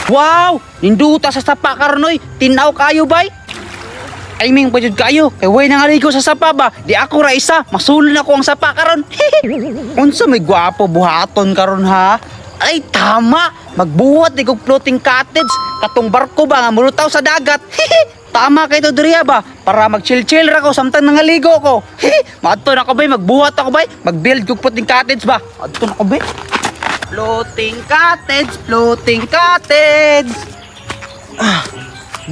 Wow! Ninduta sa sapa karonoy. Tinaw kayo bay? Aiming pa jud kayo. Kay way nangaligo sa sapa ba? Di ako ra isa. Masulon ako ang sapa karon. Unsa may gwapo buhaton karon ha? Ay tama. Magbuhat di kog floating cottage. Katong barko ba nga mulutaw sa dagat. Tama kay to diriya ba? Para mag-chill-chill ra ko samtang nangaligo ko. Maadto na ko bay, magbuhat ako bay. Mag-build kog floating cottage ba? Adto na ko bay. Floating cottage, floating cottage.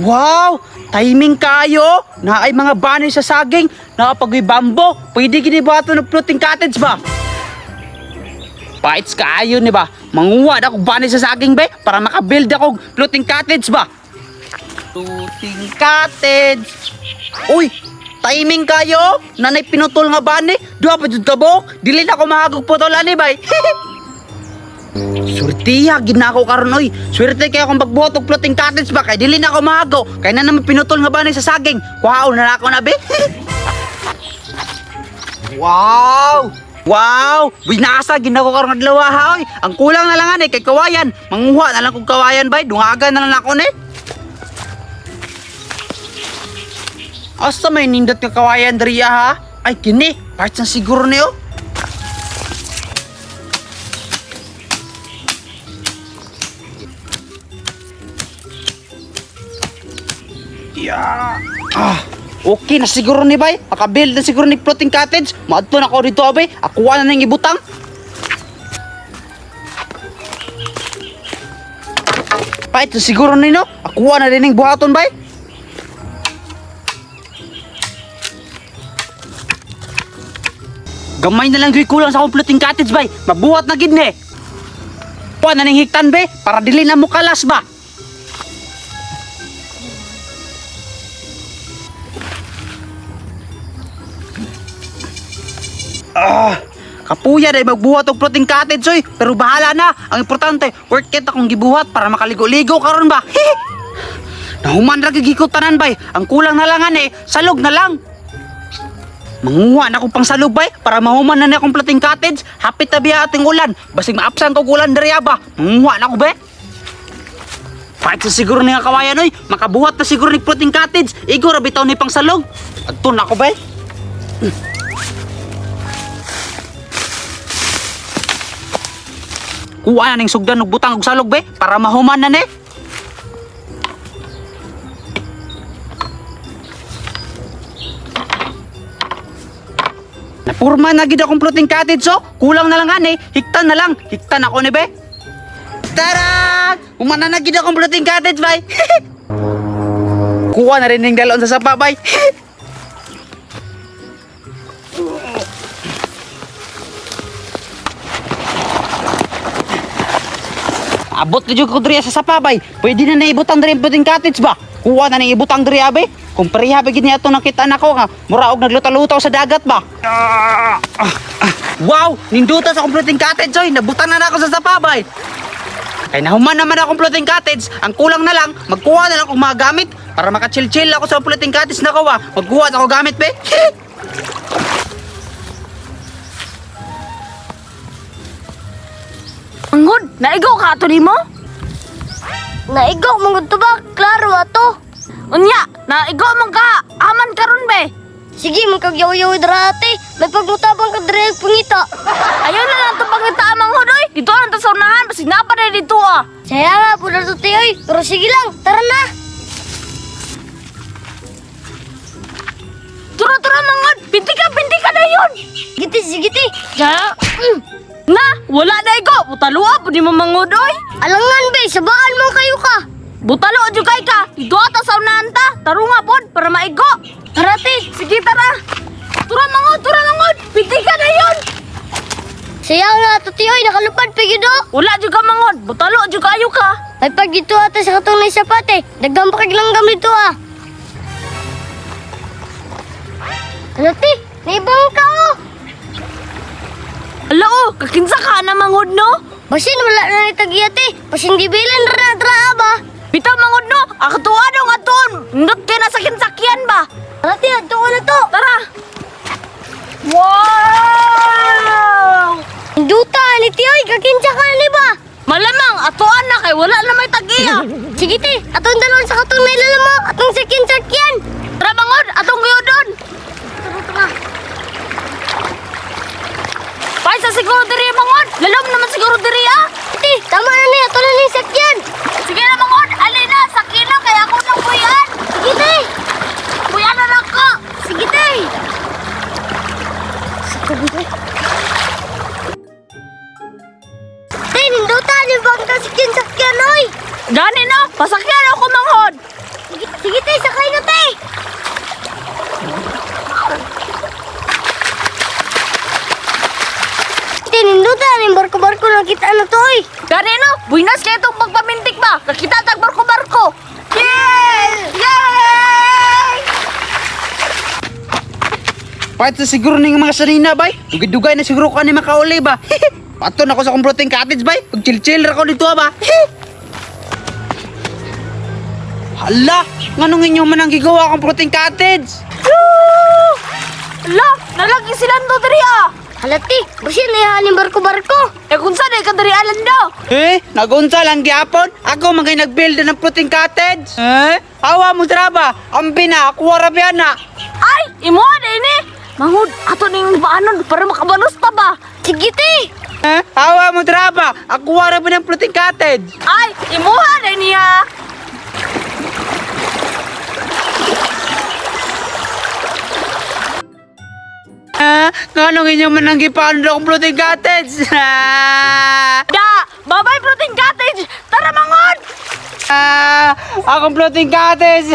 Wow! Timing kayo! Na ay mga bani sa saging, nakapag bambo. Pwede ginibato ng floating cottage ba? Fights kayo ni ba? Manguha na akong bani sa saging ba? Para makabuild ako floating cottage ba? Floating cottage. Uy! Timing kayo! Nanay pinutol nga bani. Dua pa jud kabok. Dili na ako mahagog putolan ni ba? Surtiya, ginako karon oy. Swerte kaya akong magbuhat og floating cottage ba kay dili na ako mahago. Kay na naman pinutol nga bani sa saging. Kuhaon na ako na be. Wow! Wow! Binasa ginako karon adlaw ha oy. Ang kulang na lang ani kay kawayan. Manguha na lang kog kawayan bay. Dungagan na lang ako ni. Asa may nindot nga kawayan diriya ha? Ay kini, parts na siguro niyo. Yeah. Okay na siguro ni bay. Makabuild na siguro ni floating cottage. Maadto na ako dito abay. Akuha na nang ibutang. Pait na siguro nino. Akuha na din ng buhaton bay. Gamay na lang gawin kulang sa akong floating cottage bay. Mabuhat na gid ni. Kuha na ning hiktan bay para dili na mo kalas ba. Kapuya dahil magbuhat og floating cottage oy. Pero bahala na. Ang importante, worth it akong gibuhat para makaligo-ligo karon ba. Nahuman ra gigikot tanan bay. Ang kulang na lang ani, salog na lang. Manguha na akong pang salog bay para mahuman na akong floating cottage. Hapit na biya ating ulan. Basig maapsan kog ulan diriya ba. Manguha na ako bay. Kahit sa siguro ni nga kawayan oy, makabuhat na siguro ni floating cottage. Igo ra bitaw ni pang salog. Adto na ako bay. Kuha na ning sugdan og butang og salog be para mahuman na ni. Napurma na gid akong floating cottage so. Kulang na lang ani, hiktan na lang. Hiktan ako ni be. Tara! Humana na gid akong floating cottage bay. Kuha na rin ning dalon sa sapa bay. Abot ka dyan ko diriya sa sapabay. Pwede na naibutang diri floating cottage ba? Kuha na naibutang diri abe. Kung pareha ba gini ato nakita na ko nga. Muraog naglutaw-lutaw sa dagat ba? Wow! Ninduta sa akong floating cottage oy. Nabutang na ako sa sapabay. Kaya nahuman naman akong floating cottage. Ang kulang na lang, magkuha na lang akong mga gamit para makachill-chill ako sa floating cottage na ko ba. Magkuha na ako gamit be. Mangod, naigaw ka ato nimo? Naigaw mangod to ba? Klaro ato. Unya, naigaw man ka. Aman karon be. Sige, magkagyaw-yaw drate. May pagmutabang ka dire pangita. Ayaw na lang to pangita mangod oy. Dito lang ta sa unahan, basig na pa dito ah. Saya nga pula to oy. Pero sige lang, tara na. Tura mangod, pinti ka na yun. Giti. Ja. Na, wala na igo. Butalo po di mo mangudoy. Alangan be, sabaan mo kayo ka. Butalo jud kay ka. Dito ata sa unahan ta. Tarunga pod para maigo. Tara te, sige tara. Tura mangod. Piti ka na yun. Sayang na tutioy, nakalupad pa gido. Wala jud ka mangod. Butalo jud kayo ka. Ay pag dito ata sa katong na sapate. Daghan pa kag langgam dito ah. Ano te? Naibang ka oh. Ala oh, kakinsa ka na mangod no? Basin wala na ni tagiyate. Basin gibilan ra na draa ba? Bitaw mangod no, akatuwa dong aton. Ndot kay na sakyan ba? Ate, ato na to. Tara. Wow! Duta ni tiyoy, kakinsa ka ni ba? Malamang, atuan na kay wala na may tagiya. Sige te, atong dalon sa katong nailala mo, atong sakyan. Tara mangod, atong guyodon. Tara. Pay sa siguro diri mangod, lalom naman siguro diri ah. Te, tama na ni, ato na ni sakyan. Sige na mangod, alin na, sakyan na, kaya ako nang buyan. Sige te. Buyan na ako. Sige te. Sige te. Tay, nindutan yung bangka sakyan, oy! Gani na, pasakyan ako manghod! Sige, tay, sakay na, tay! Tay, nindutan yung barko-barko na kita na to, oy! Gani na, buinas kayo itong pagpamintik ba? Kakita tag barko-barko! Yay! Yay! Pahit sa siguro ning mga sanina, bay. Dugay-dugay na siguro ko ni makauli ba. Paton ako sa kong floating cottage, bay. Pag chill-chill ako dito, ba. Hala, nganong inyo man ang gigawa akong floating cottage? Hala, nalagi sila ito diri ah! Halati, busin na yung barko-barko. Eh kung saan ka diri alam do? Nagunsa lang gyapon. Ako magay nag-build ng floating cottage. Hawa mo traba. Ambi na, ako warabian na. Ay, imo na ini. Mangod, ato ning baanon para makabalos pa ba? Sige ti. Hawa mo traba. Ako warabian ng floating cottage. Ay, imuha na niya. Nganong inyo man ang gipando akong floating cottage? Da, babay floating cottage. Tara mangod. Akong floating cottage.